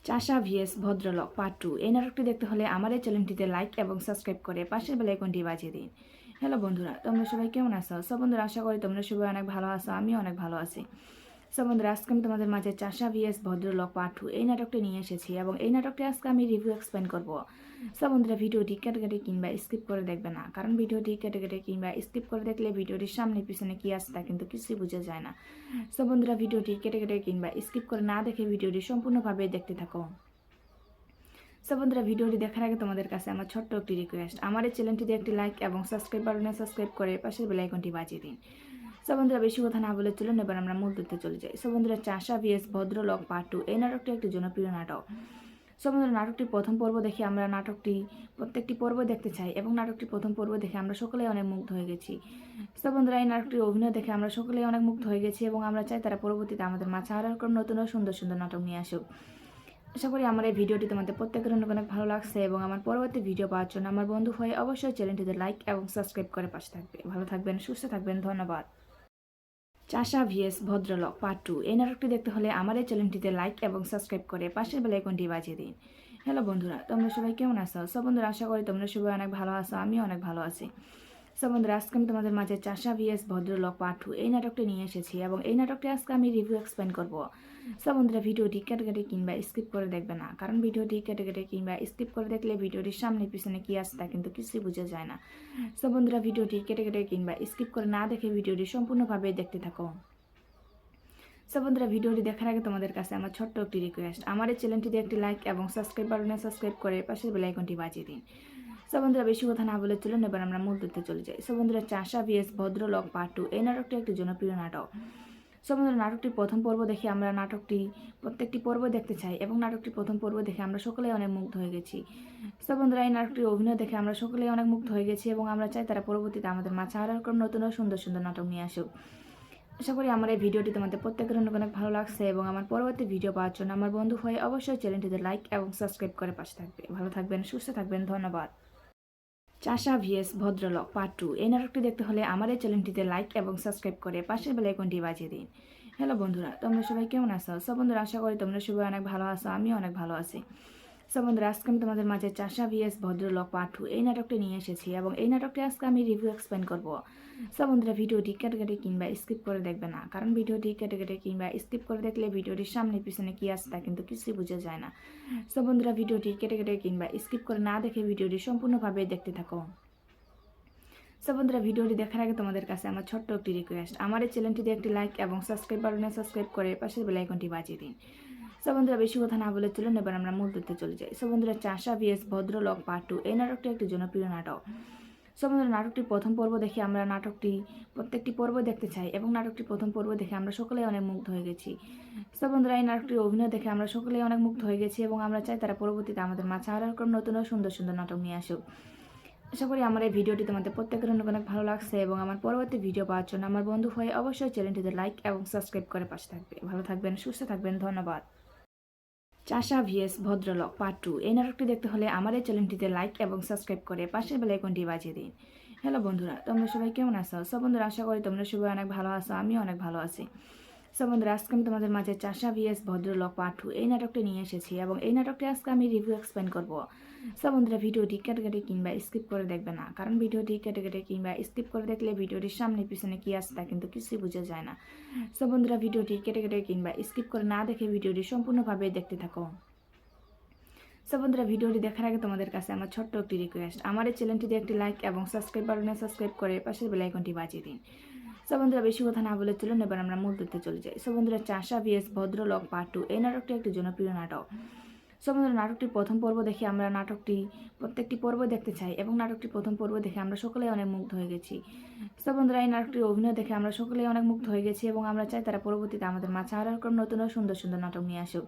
চাষা ভিএস ভদ্রলোক পার্ট 2 এই নাটকটি দেখতে হলে আমার এই চ্যানেলটিতে লাইক এবং সাবস্ক্রাইব করে পাশের বেল আইকনটি বাজিয়ে দিন। হ্যালো বন্ধুরা, তোমরা সবাই কেমন আছো? সব বন্ধুরা আশা করি তোমরা সবাই অনেক ভালো আছো, আমিও অনেক ভালো আছি। সব বন্ধুরা, আজকে আমি তোমাদের মাঝে চাষা ভিএস ভদ্রলোক পার্ট 2 এই নাটকটি নিয়ে এসেছি এবং এই নাটকটি আজকে আমি রিভিউ এক্সপ্লেন করব। সব বন্ধুরা, ভিডিওটি কেটে কেটে কিংবা স্কিপ করে দেখবে না, কারণ ভিডিওটি কেটে কেটে কিংবা স্কিপ করে দেখলে ভিডিওটির সামনে পিছনে কি আছে তা কিন্তু কিছুই বোঝা যায় না। সব বন্ধুরা, ভিডিওটি কেটে কেটে কিংবা স্কিপ করে না দেখে ভিডিওটি সম্পূর্ণভাবে দেখতে থাকো। সব বন্ধুরা, ভিডিওটি দেখার আগে তোমাদের কাছে আমার ছোট্ট একটি রিকোয়েস্ট, আমার এই চ্যানেলটিতে একটি লাইক এবং সাবস্ক্রাইব বাটনে সাবস্ক্রাইব করে পাশের বেল আইকনটি বাজিয়ে দিন। সব বন্ধুরা, বেশি কথা না বলে চলুন এবার আমরা মূল তথ্যে চলে যাই। সব বন্ধুরা, চাষা ভিএস ভদ্রলোক পার্ট 2 এই নাটকটি একটি জনপ্রিয় নাটক। সব বন্ধুরা, নাটকটির প্রথম পর্ব দেখে আমরা প্রত্যেকটি পর্ব দেখতে চাই এবং নাটকটির প্রথম পর্ব দেখে আমরা সকলেই অনেক মুগ্ধ হয়ে গেছি। সব বন্ধুরা, এই নাটকটির অভিনয় দেখে আমরা সকলেই অনেক মুগ্ধ হয়ে গেছি এবং আমরা চাই তারা পরবর্তীতে আমাদের মাঝে আরও এরকম নতুন ও সুন্দর সুন্দর নাটক নিয়ে আসুক। আশা করি আমার এই ভিডিওটি তোমাদের প্রত্যেকের অনেক অনেক ভালো লাগছে এবং আমার পরবর্তী ভিডিও পাওয়ার জন্য আমার বন্ধু হয়ে অবশ্যই চ্যানেলটিতে লাইক এবং সাবস্ক্রাইব করে পাশে থাকবে। ভালো থাকবেন, সুস্থ থাকবেন, ধন্যবাদ। চাষা ভিএস ভদ্রলোক পার্ট 2 এই নাটকটি দেখতে হলে আমার এই চ্যানেলটিতে লাইক এবং সাবস্ক্রাইব করে পাশের বেল আইকনটি বাজিয়ে দিন। হ্যালো বন্ধুরা, তোমরা সবাই কেমন আছো? সব বন্ধুরা, আশা করি তোমরা সবাই অনেক ভালো আছো, আমিও অনেক ভালো আছি। সব বন্ধুরা, আজকে আমি তোমাদের মাঝে চাষা ভিএস ভদ্রলোক পার্ট 2 এই নাটকটি নিয়ে এসেছি এবং এই নাটকটি আজকে আমি রিভিউ এক্সপ্লেন করব। সব বন্ধুরা, ভিডিওটি কেটে কেটে কিংবা স্কিপ করে দেখবে না, কারণ ভিডিওটি কেটে কেটে কিংবা স্কিপ করে দেখলে ভিডিওটির সামনে পিছনে কি আছে তা কিন্তু কিছুই বোঝা যায় না। সব বন্ধুরা, ভিডিওটি কেটে কেটে কিংবা স্কিপ করে না দেখে ভিডিওটি সম্পূর্ণভাবে দেখতে থাকো। সব বন্ধুরা, ভিডিওটি দেখার আগে তোমাদের কাছে আমার ছোট্ট একটি রিকোয়েস্ট, আমার এই চ্যানেলটিতে একটি লাইক এবং সাবস্ক্রাইব বাটনে সাবস্ক্রাইব করে পাশের বেল আইকনটি বাজিয়ে দিন। সব বন্ধুরা, বেশি কথা না বলে চলুন এবার আমরা মূল তথ্যে চলে যাই। সব বন্ধুরা, চাষা ভিএস ভদ্রলোক পার্ট 2 এই নাটকটি একটি জনপ্রিয় নাটক। সব বন্ধুরা, নাটকটির প্রথম পর্ব দেখে আমরা প্রত্যেকটি পর্ব দেখতে চাই এবং নাটকটির প্রথম পর্ব দেখে আমরা সকলেই অনেক মুগ্ধ হয়ে গেছি। সব বন্ধুরা, এই নাটকটির অভিনয় দেখে আমরা সকলেই অনেক মুগ্ধ হয়ে গেছি এবং আমরা চাই তারা পরবর্তীতে আমাদের মাঝে আরও এরকম নতুন ও সুন্দর সুন্দর নাটক নিয়ে আসুক। আশা করি আমার এই ভিডিওটি তোমাদের প্রত্যেকের অনেক অনেক ভালো লাগছে এবং আমার পরবর্তী ভিডিও পাওয়ার জন্য আমার বন্ধু হয়ে অবশ্যই চ্যানেলটিতে লাইক এবং সাবস্ক্রাইব করে পাশে থাকবে। ভালো থাকবেন, সুস্থ থাকবেন, ধন্যবাদ। চাষা ভিএস ভদ্রলোক পার্ট 2 এই নাটকটি দেখতে হলে আমার এই চ্যানেলটিতে লাইক এবং সাবস্ক্রাইব করে পাশের বেল আইকনটি বাজিয়ে দিন। হ্যালো বন্ধুরা, তোমরা সবাই কেমন আছো? সব বন্ধুরা, আশা করি তোমরা সবাই অনেক ভালো আছো, আমিও অনেক ভালো আছি। সব বন্ধুরা, আজকে আমি তোমাদের মাঝে চাষা ভিএস ভদ্রলোক পার্ট 2 এই নাটকটি নিয়ে এসেছি এবং এই নাটকটি আজকে আমি রিভিউ এক্সপ্লেন করব। সব বন্ধুরা, ভিডিওটি কেটে কেটে কিংবা স্কিপ করে দেখবে না, কারণ ভিডিওটি কেটে কেটে কিংবা স্কিপ করে দেখলে ভিডিওটির সামনে পিছনে কি আছে তা কিন্তু কিছুই বোঝা যায় না। সব বন্ধুরা, ভিডিওটি কেটে কেটে কিংবা স্কিপ করে না দেখে ভিডিওটি সম্পূর্ণভাবে দেখতে থাকো। সব বন্ধুরা, ভিডিওটি দেখার আগে তোমাদের কাছে আমার ছোট্ট একটি রিকোয়েস্ট, আমার এই চ্যানেলটিতে একটি লাইক এবং সাবস্ক্রাইব বাটনে সাবস্ক্রাইব করে পাশের বেল আইকনটি বাজিয়ে দিন। সব বন্ধুরা, বেশি কথা না বলে চলুন এবার আমরা মূল তথ্যে চলে যাই। সব বন্ধুরা, চাষা ভিএস ভদ্রলোক পার্ট 2 এই নাটকটি একটি জনপ্রিয় নাটক। সব বন্ধুরা, নাটকটির প্রথম পর্ব দেখে আমরা প্রত্যেকটি পর্ব দেখতে চাই এবং নাটকটির প্রথম পর্ব দেখে আমরা সকলেই অনেক মুগ্ধ হয়ে গেছি। সব বন্ধুরা, এই নাটকটির অভিনয় দেখে আমরা সকলেই অনেক মুগ্ধ হয়ে গেছি এবং আমরা চাই তারা পরবর্তীতে আমাদের মাঝে আরও এরকম নতুন ও সুন্দর সুন্দর নাটক নিয়ে আসুক। আশা করি আমার এই ভিডিওটি তোমাদের প্রত্যেকের অনেক অনেক ভালো লাগছে এবং আমার পরবর্তী ভিডিও পাওয়ার জন্য আমার বন্ধু হয়ে অবশ্যই চ্যানেলটিতে লাইক এবং সাবস্ক্রাইব করে পাশে থাকবে। ভালো থাকবেন, সুস্থ থাকবেন, ধন্যবাদ। চাষা ভিএস ভদ্রলোক পার্ট 2 এই নাটকটি দেখতে হলে আমার এই চ্যানেলটিতে লাইক এবং সাবস্ক্রাইব করে পাশের বেল আইকনটি বাজিয়ে দিন। হ্যালো বন্ধুরা, তোমরা সবাই কেমন আছো? সব বন্ধুরা, আশা করি তোমরা সবাই অনেক ভালো আছো, আমিও অনেক ভালো আছি। সব বন্ধুরা, আজকে আমি তোমাদের মাঝে চাষা ভিএস ভদ্রলোক পার্ট 2 এই নাটকটি নিয়ে এসেছি এবং এই নাটকটি আজকে আমি রিভিউ এক্সপ্লেন করব। সব বন্ধুরা, ভিডিওটি কেটে কেটে কিংবা স্কিপ করে দেখবে না, কারণ ভিডিওটি কেটে কেটে কিংবা স্কিপ করে দেখলে ভিডিওটির সামনে পিছনে কি আছে তা কিন্তু কিছুই বোঝা যায় না। সব বন্ধুরা, ভিডিওটি কেটে কেটে কিংবা স্কিপ করে না দেখে ভিডিওটি সম্পূর্ণভাবে দেখতে থাকো। সব বন্ধুরা, ভিডিওটি দেখার আগে তোমাদের কাছে আমার ছোট্ট একটি রিকোয়েস্ট, আমার এই চ্যানেলটিতে একটি লাইক এবং সাবস্ক্রাইব বাটনে সাবস্ক্রাইব করে পাশের বেল আইকনটি বাজিয়ে দিন। সব বন্ধুরা, বেশি কথা না বলে চলুন এবার আমরা মূল তথ্যে চলে যাই। সব বন্ধুরা, চাষা ভিএস ভদ্রলোক পার্ট 2 এই নাটকটি একটি জনপ্রিয় নাটক। সব বন্ধুরা, নাটকটির প্রথম পর্ব দেখে আমরা প্রত্যেকটি পর্ব দেখতে চাই এবং নাটকটির প্রথম পর্ব দেখে আমরা সকলেই অনেক মুগ্ধ হয়ে গেছি। সব বন্ধুরা, এই নাটকটির অভিনয় দেখে আমরা সকলেই অনেক মুগ্ধ হয়ে গেছি এবং আমরা চাই তারা পরবর্তীতে আমাদের মাঝে আরও এরকম নতুন ও সুন্দর সুন্দর নাটক নিয়ে আসুক।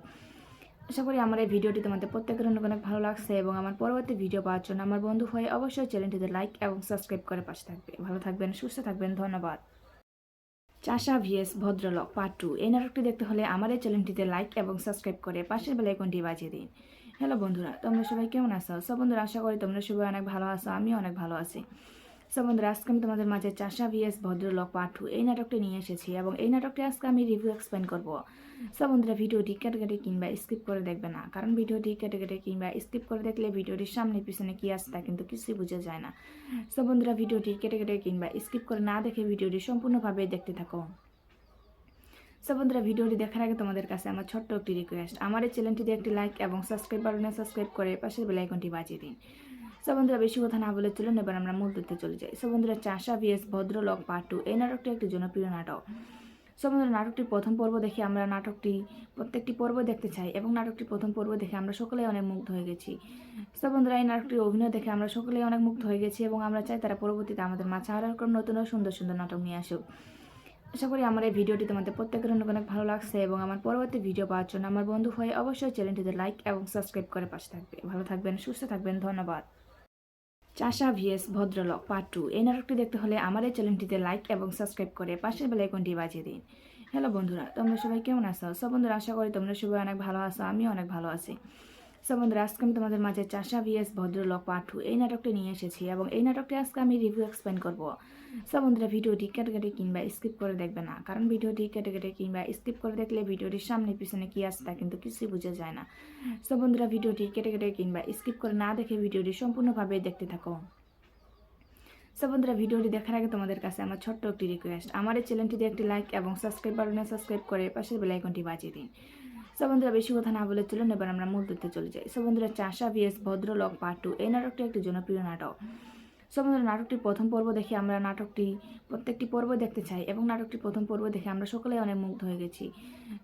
আশা করি আমার এই ভিডিওটি তোমাদের প্রত্যেকের অনেক অনেক ভালো লাগছে এবং আমার পরবর্তী ভিডিও পাওয়ার জন্য আমার বন্ধু হয়ে অবশ্যই চ্যানেলটিতে লাইক এবং সাবস্ক্রাইব করে পাশে থাকবে। ভালো থাকবেন, সুস্থ থাকবেন, ধন্যবাদ। চাষা ভিএস ভদ্রলোক পার্ট 2 এই নাটকটি দেখতে হলে আমার এই চ্যানেলটিতে লাইক এবং সাবস্ক্রাইব করে পাশের বেল আইকনটি বাজিয়ে দিন। হ্যালো বন্ধুরা, তোমরা সবাই কেমন আছো? সব বন্ধুরা, আশা করি তোমরা সবাই অনেক ভালো আছো, আমিও অনেক ভালো আছি। সো বন্ধুরা, আজকে আমি তোমাদের মাঝে চাষা ভিএস ভদ্রলোক পার্ট 2 এই নাটকটি নিয়ে এসেছি এবং এই নাটকটি আজকে আমি রিভিউ এক্সপ্লেন করব। সো বন্ধুরা, ভিডিওটি কেটে কেটে কিংবা স্কিপ করে দেখবে না, কারণ ভিডিওটি কেটে কেটে কিংবা স্কিপ করে দেখলে ভিডিওটির সামনে পিছনে কি আছে তা কিন্তু কিছুই বোঝা যায় না। সো বন্ধুরা, ভিডিওটি কেটে কেটে কিংবা স্কিপ করে না দেখে ভিডিওটি সম্পূর্ণভাবে দেখতে থাকো। সো বন্ধুরা, ভিডিওটি দেখার আগে তোমাদের কাছে আমার ছোট্ট একটি রিকোয়েস্ট, আমার এই চ্যানেলটিতে একটি লাইক এবং সাবস্ক্রাইব বাটনে সাবস্ক্রাইব করে পাশের বেল আইকনটি বাজিয়ে দিন। সো বন্ধুরা, বেশি কথা না বলে চলুন এবার আমরা মূল তথ্যে চলে যাই। সো বন্ধুরা, চাষা ভিএস ভদ্রলোক পার্ট 2 এই নাটকটি একটি জনপ্রিয় নাটক। সো বন্ধুরা, নাটকটির প্রথম পর্ব দেখে আমরা প্রত্যেকটি পর্ব দেখতে চাই এবং নাটকটির প্রথম পর্ব দেখে আমরা সকলেই অনেক মুগ্ধ হয়ে গেছি। সো বন্ধুরা, এই নাটকটির অভিনয় দেখে আমরা সকলেই অনেক মুগ্ধ হয়ে গেছি এবং আমরা চাই তারা পরবর্তীতে আমাদের মাঝে আরও এরকম নতুন ও সুন্দর সুন্দর নাটক নিয়ে আসুক। আশা করি আমার এই ভিডিওটি তোমাদের প্রত্যেকের অনেক অনেক ভালো লাগছে এবং আমার পরবর্তী ভিডিও পাওয়ার জন্য আমার বন্ধু হয়ে অবশ্যই চ্যানেলটিতে লাইক এবং সাবস্ক্রাইব করে পাশে থাকবে। ভালো থাকবেন, সুস্থ থাকবেন, ধন্যবাদ। চাষা ভিএস ভদ্রলোক পার্ট 2 এই নাটকটি দেখতে হলে আমার এই চ্যানেলটিতে লাইক এবং সাবস্ক্রাইব করে পাশের বেল আইকনটি বাজিয়ে দিন। হ্যালো বন্ধুরা, তোমরা সবাই কেমন আছো? সব বন্ধুরা, আশা করি তোমরা সবাই অনেক ভালো আছো, আমিও অনেক ভালো আছি। সো বন্ধুরা, আজকে আমি তোমাদের মাঝে চাষা ভিএস ভদ্রলোক পার্ট 2 এই নাটকটি নিয়ে এসেছি এবং এই নাটকটি আজকে আমি রিভিউ এক্সপ্লেন করব। সো বন্ধুরা, ভিডিওটি কেটে কেটে কিংবা স্কিপ করে দেখবে না, কারণ ভিডিওটি কেটে কেটে কিংবা স্কিপ করে দেখলে ভিডিওটির সামনে পিছনে কি আছে তা কিন্তু কিছুই বোঝা যায় না। সো বন্ধুরা, ভিডিওটি কেটে কেটে কিংবা স্কিপ করে না দেখে ভিডিওটি সম্পূর্ণভাবে দেখতে থাকো। সো বন্ধুরা, ভিডিওটি দেখার আগে তোমাদের কাছে আমার ছোট্ট একটি রিকোয়েস্ট, আমার এই চ্যানেলটিতে একটি লাইক এবং সাবস্ক্রাইব বাটনে সাবস্ক্রাইব করে পাশের বেল আইকনটি বাজিয়ে দিন। সো বন্ধুরা, বেশি কথা না বলে চলুন এবার আমরা মূল তথ্যে চলে যাই। সো বন্ধুরা, চাষা ভিএস ভদ্রলোক পার্ট 2 এই নাটকটি একটি জনপ্রিয় নাটক। সো বন্ধুরা, নাটকটির প্রথম পর্ব দেখে আমরা প্রত্যেকটি পর্ব দেখতে চাই এবং নাটকটির প্রথম পর্ব দেখে আমরা সকলেই অনেক মুগ্ধ হয়ে গেছি।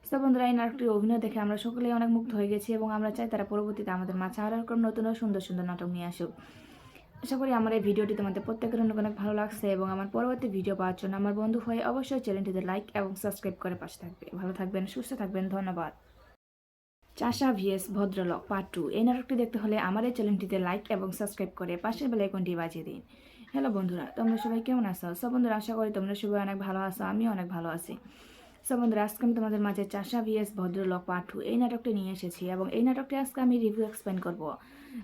সো বন্ধুরা, এই নাটকটির অভিনয় দেখে আমরা সকলেই অনেক মুগ্ধ হয়ে গেছি এবং আমরা চাই তারা পরবর্তীতে আমাদের মাঝে আরও এরকম নতুন ও সুন্দর সুন্দর নাটক নিয়ে আসুক। আশা করি আমার এই ভিডিওটি তোমাদের প্রত্যেকের অনেক অনেক ভালো লাগছে এবং আমার পরবর্তী ভিডিও পাওয়ার জন্য আমার বন্ধু হয়ে অবশ্যই চ্যানেলটিতে লাইক এবং সাবস্ক্রাইব করে পাশে থাকবে। ভালো থাকবেন, সুস্থ থাকবেন, ধন্যবাদ। চাষা ভিএস ভদ্রলোক পার্ট 2 এই নাটকটি দেখতে হলে আমার এই চ্যানেলটিতে লাইক এবং সাবস্ক্রাইব করে পাশের বেল আইকনটি বাজিয়ে দিন। হ্যালো বন্ধুরা, তোমরা সবাই কেমন আছো? সব বন্ধুরা, আশা করি তোমরা সবাই অনেক ভালো আছো, আমিও অনেক ভালো আছি। সো বন্ধুরা, আজকে আমি তোমাদের মাঝে চাষা ভিএস ভদ্রলোক পার্ট 2 এই নাটকটি নিয়ে এসেছি এবং এই নাটকটি আজকে আমি রিভিউ এক্সপ্লেন করব।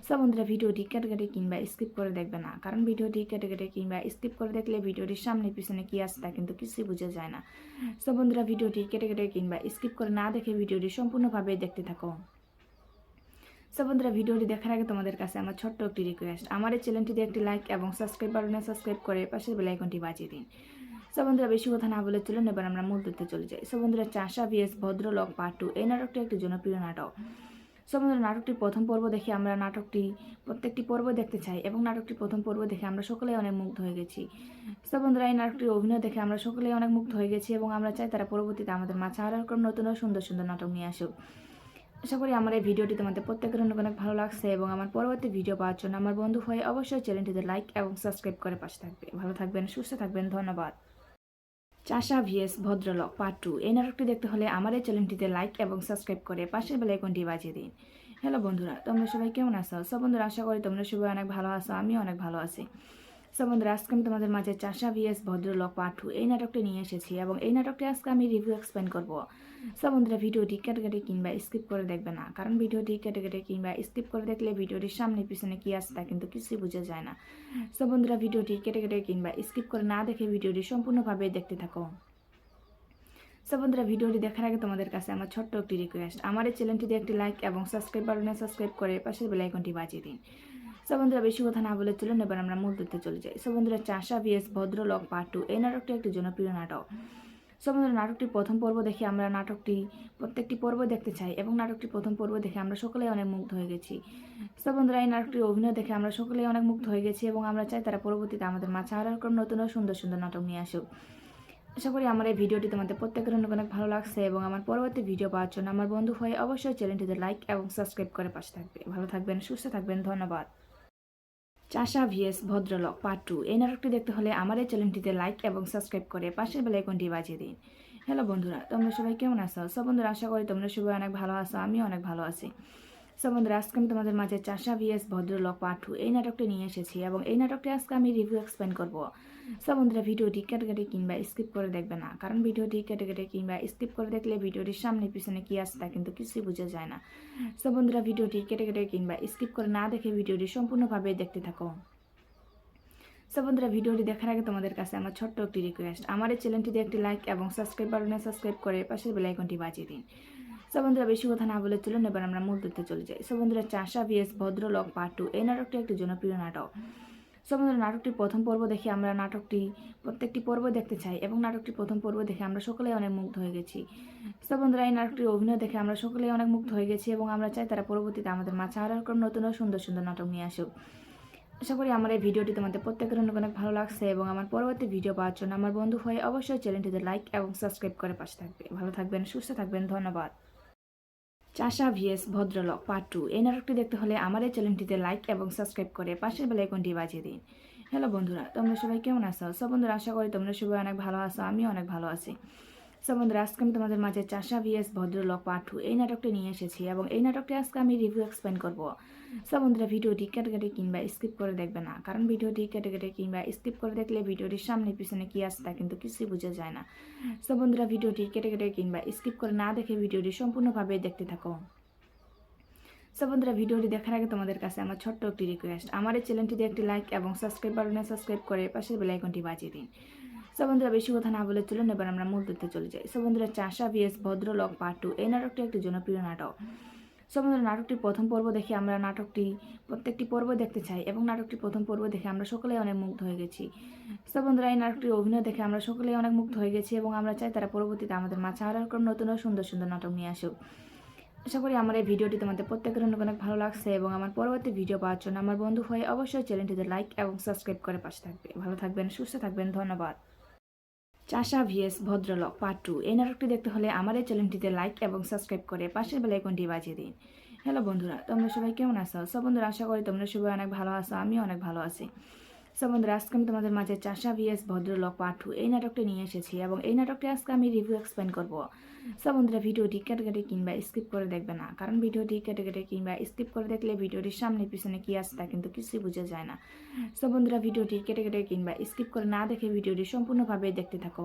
সো বন্ধুরা, ভিডিওটি কেটে কেটে কিংবা স্কিপ করে দেখবে না, কারণ ভিডিওটি কেটে কেটে কিংবা স্কিপ করে দেখলে ভিডিওটির সামনে পিছনে কি আছে তা কিন্তু কিছুই বোঝা যায় না। সো বন্ধুরা, ভিডিওটি কেটে কেটে কিংবা স্কিপ করে না দেখে ভিডিওটি সম্পূর্ণভাবে দেখতে থাকো। সো বন্ধুরা, ভিডিওটি দেখার আগে তোমাদের কাছে আমার ছোট্ট একটি রিকোয়েস্ট, আমার এই চ্যানেলটিতে একটি লাইক এবং সাবস্ক্রাইব বাটনে সাবস্ক্রাইব করে পাশের বেল আইকনটি বাজিয়ে দিন। সো বন্ধুরা, বেশি কথা না বলে চলুন এবার আমরা মূল তথ্যে চলে যাই। সো বন্ধুরা, চাষা ভিএস ভদ্রলোক পার্ট 2 এই নাটকটি একটি জনপ্রিয় নাটক। সো বন্ধুরা, নাটকটির প্রথম পর্ব দেখে আমরা প্রত্যেকটি পর্ব দেখতে চাই এবং নাটকটির প্রথম পর্ব দেখে আমরা সকলেই অনেক মুগ্ধ হয়ে গেছি। সো বন্ধুরা, এই নাটকটির অভিনয় দেখে আমরা সকলেই অনেক মুগ্ধ হয়ে গেছি এবং আমরা চাই তারা পরবর্তীতে আমাদের মাঝে আরও এরকম নতুন ও সুন্দর সুন্দর নাটক নিয়ে আসুক। আশা করি আমার এই ভিডিওটি তোমাদের প্রত্যেকের অনেক অনেক ভালো লাগছে এবং আমার পরবর্তী ভিডিও পাওয়ার জন্য আমার বন্ধু হয়ে অবশ্যই চ্যানেলটিতে লাইক এবং সাবস্ক্রাইব করে পাশে থাকবে। ভালো থাকবেন, সুস্থ থাকবেন, ধন্যবাদ। চাষা ভিএস ভদ্রলোক পার্ট 2 এই নাটকটি দেখতে হলে আমার এই চ্যানেলটিতে লাইক এবং সাবস্ক্রাইব করে পাশের বেল আইকনটি বাজিয়ে দিন। হ্যালো বন্ধুরা, তোমরা সবাই কেমন আছো? সব বন্ধুরা, আশা করি তোমরা সবাই অনেক ভালো আছো, আমিও অনেক ভালো আছি। সো বন্ধুরা, আজকে আমি তোমাদের মাঝে চাষা ভিএস ভদ্রলোক পার্ট 2 এই নাটকটি নিয়ে এসেছি এবং এই নাটকটি আজকে আমি রিভিউ এক্সপ্লেন করব। সো বন্ধুরা, ভিডিওটি কেটে কেটে কিংবা স্কিপ করে দেখবে না, কারণ ভিডিওটি কেটে কেটে কিংবা স্কিপ করে দেখলে ভিডিওটির সামনে পিছনে কি আছে তা কিন্তু কিছুই বোঝা যায় না। সো বন্ধুরা, ভিডিওটি কেটে কেটে কিংবা স্কিপ করে না দেখে ভিডিওটি সম্পূর্ণভাবে দেখতে থাকো। সো বন্ধুরা, ভিডিওটি দেখার আগে তোমাদের কাছে আমার ছোট্ট একটি রিকোয়েস্ট, আমার এই চ্যানেলটিতে একটি লাইক এবং সাবস্ক্রাইব বাটনে সাবস্ক্রাইব করে পাশের বেল আইকনটি বাজিয়ে দিন। সো বন্ধুরা, বেশি কথা না বলে চলুন এবার আমরা মূল তথ্যে চলে যাই। সো বন্ধুরা, চাষা ভিএস ভদ্রলোক পার্ট 2 এই নাটকটি একটি জনপ্রিয় নাটক। সো বন্ধুরা, নাটকটির প্রথম পর্ব দেখে আমরা প্রত্যেকটি পর্ব দেখতে চাই এবং নাটকটির প্রথম পর্ব দেখে আমরা সকলেই অনেক মুগ্ধ হয়ে গেছি। সো বন্ধুরা, এই নাটকটির অভিনয় দেখে আমরা সকলেই অনেক মুগ্ধ হয়ে গেছি এবং আমরা চাই তারা পরবর্তীতে আমাদের মাঝে আরও এরকম নতুন ও সুন্দর সুন্দর নাটক নিয়ে আসুক। আশা করি আমার এই ভিডিওটি তোমাদের প্রত্যেকের অনেক অনেক ভালো লাগছে এবং আমার পরবর্তী ভিডিও পাওয়ার জন্য আমার বন্ধু হয়ে অবশ্যই চ্যানেলটিতে লাইক এবং সাবস্ক্রাইব করে পাশে থাকবে। ভালো থাকবেন, সুস্থ থাকবেন, ধন্যবাদ। চাষা ভিএস ভদ্রলোক পার্ট 2 এই নাটকটি দেখতে হলে আমার এই চ্যানেলটিতে লাইক এবং সাবস্ক্রাইব করে পাশের বেল আইকনটি বাজিয়ে দিন। হ্যালো বন্ধুরা, তোমরা সবাই কেমন আছো? সব বন্ধুরা, আশা করি তোমরা সবাই অনেক ভালো আছো, আমিও অনেক ভালো আছি। সো বন্ধুরা, আজকে আমি তোমাদের মাঝে চাষা ভিএস ভদ্রলোক পার্ট 2 এই নাটকটি নিয়ে এসেছি এবং এই নাটকটি আজকে আমি রিভিউ এক্সপ্লেন করব। সো বন্ধুরা, ভিডিওটি কেটে কেটে কিংবা স্কিপ করে দেখবে না, কারণ ভিডিওটি কেটে কেটে কিংবা স্কিপ করে দেখলে ভিডিওটির সামনে পিছনে কি আছে তা কিন্তু কিছুই বোঝা যায় না। সো বন্ধুরা, ভিডিওটি কেটে কেটে কিংবা স্কিপ করে না দেখে ভিডিওটি সম্পূর্ণভাবে দেখতে থাকো। সো বন্ধুরা, ভিডিওটি দেখার আগে তোমাদের কাছে আমার ছোট্ট একটি রিকোয়েস্ট, আমার এই চ্যানেলটিতে একটি লাইক এবং সাবস্ক্রাইব বাটনে সাবস্ক্রাইব করে পাশের বেল আইকনটি বাজিয়ে দিন। সো বন্ধুরা, বেশি কথা না বলে চলুন এবার আমরা মূল তথ্যে চলে যাই। সো বন্ধুরা, চাষা ভিএস ভদ্রলোক পার্ট 2 এই নাটকটি একটি জনপ্রিয় নাটক। সো বন্ধুরা, নাটকটির প্রথম পর্ব দেখে আমরা প্রত্যেকটি পর্ব দেখতে চাই এবং নাটকটির প্রথম পর্ব দেখে আমরা সকলেই অনেক মুগ্ধ হয়ে গেছি। সো বন্ধুরা, এই নাটকটির অভিনয় দেখে আমরা সকলেই অনেক মুগ্ধ হয়ে গেছি এবং আমরা চাই তারা পরবর্তীতে আমাদের মাঝে আরও এরকম নতুন ও সুন্দর সুন্দর নাটক নিয়ে আসুক। আশা করি আমার এই ভিডিওটি তোমাদের প্রত্যেকের অনেক অনেক ভালো লাগছে এবং আমার পরবর্তী ভিডিও পাওয়ার জন্য আমার বন্ধু হয়ে অবশ্যই চ্যানেলটিতে লাইক এবং সাবস্ক্রাইব করে পাশে থাকবে। ভালো থাকবেন, সুস্থ থাকবেন, ধন্যবাদ। চাষা ভিএস ভদ্রলোক পার্ট 2 এই নাটকটি দেখতে হলে আমার এই চ্যানেলটিতে লাইক এবং সাবস্ক্রাইব করে পাশের বেল আইকনটি বাজিয়ে দিন। হ্যালো বন্ধুরা, তোমরা সবাই কেমন আছো? সব বন্ধুরা, আশা করি তোমরা সবাই অনেক ভালো আছো, আমিও অনেক ভালো আছি। সো বন্ধুরা, আজকে আমি তোমাদের মাঝে চাষা ভিএস ভদ্রলোক পার্ট 2 এই নাটকটি নিয়ে এসেছি এবং এই নাটকটি আজকে আমি রিভিউ এক্সপ্লেন করব। সো বন্ধুরা, ভিডিওটি কেটে কেটে কিংবা স্কিপ করে দেখবে না, কারণ ভিডিওটি কেটে কেটে কিংবা স্কিপ করে দেখলে ভিডিওটির সামনে পিছনে কি আছে তা কিন্তু কিছুই বোঝা যায় না। সো বন্ধুরা, ভিডিওটি কেটে কেটে কিংবা স্কিপ করে না দেখে ভিডিওটি সম্পূর্ণভাবে দেখতে থাকো। সো বন্ধুরা, ভিডিওটি দেখার আগে তোমাদের কাছে আমার ছোট্ট একটি রিকোয়েস্ট, আমার এই চ্যানেলটিতে একটি লাইক এবং সাবস্ক্রাইব বাটনে সাবস্ক্রাইব করে পাশের বেল আইকনটি বাজিয়ে দিন। সো বন্ধুরা, বেশি কথা না বলে চলুন এবার আমরা মূল তথ্যে চলে যাই। সো বন্ধুরা, চাষা ভিএস ভদ্রলোক পার্ট 2 এই নাটকটি একটি জনপ্রিয় নাটক। সো বন্ধুরা, নাটকটির প্রথম পর্ব দেখে আমরা প্রত্যেকটি পর্ব দেখতে চাই এবং নাটকটির প্রথম পর্ব দেখে আমরা সকলেই অনেক মুগ্ধ হয়ে গেছি। সো বন্ধুরা, এই নাটকটির অভিনয় দেখে আমরা সকলেই অনেক মুগ্ধ হয়ে গেছি এবং আমরা চাই তারা পরবর্তীতে আমাদের মাঝে আরও এরকম নতুন ও সুন্দর সুন্দর নাটক নিয়ে আসুক। আশা করি আমার এই ভিডিওটি তোমাদের প্রত্যেকের অনেক অনেক ভালো লাগছে এবং আমার পরবর্তী ভিডিও পাওয়ার জন্য আমার বন্ধু হয়ে অবশ্যই চ্যানেলটিতে লাইক এবং সাবস্ক্রাইব করে পাশে থাকবে। ভালো থাকবেন, সুস্থ থাকবেন, ধন্যবাদ। চাষা ভিএস ভদ্রলোক পার্ট 2 এই নাটকটি দেখতে হলে আমার এই চ্যানেলটিতে লাইক এবং সাবস্ক্রাইব করে পাশের বেল আইকনটি বাজিয়ে দিন। হ্যালো বন্ধুরা, তোমরা সবাই কেমন আছো? সব বন্ধুরা, আশা করি তোমরা সবাই অনেক ভালো আছো, আমিও অনেক ভালো আছি। সো বন্ধুরা, আজকে আমি তোমাদের মাঝে চাষা ভিএস ভদ্রলোক পার্ট 2 এই নাটকটি নিয়ে এসেছি এবং এই নাটকটি আজকে আমি রিভিউ এক্সপ্লেন করব। সো বন্ধুরা, ভিডিওটি কেটে কেটে কিংবা স্কিপ করে দেখবে না, কারণ ভিডিওটি কেটে কেটে কিংবা স্কিপ করে দেখলে ভিডিওটির সামনে পিছনে কি আছে তা কিন্তু কিছুই বোঝা যায় না। সো বন্ধুরা, ভিডিওটি কেটে কেটে কিংবা স্কিপ করে না দেখে ভিডিওটি সম্পূর্ণভাবে দেখতে থাকো।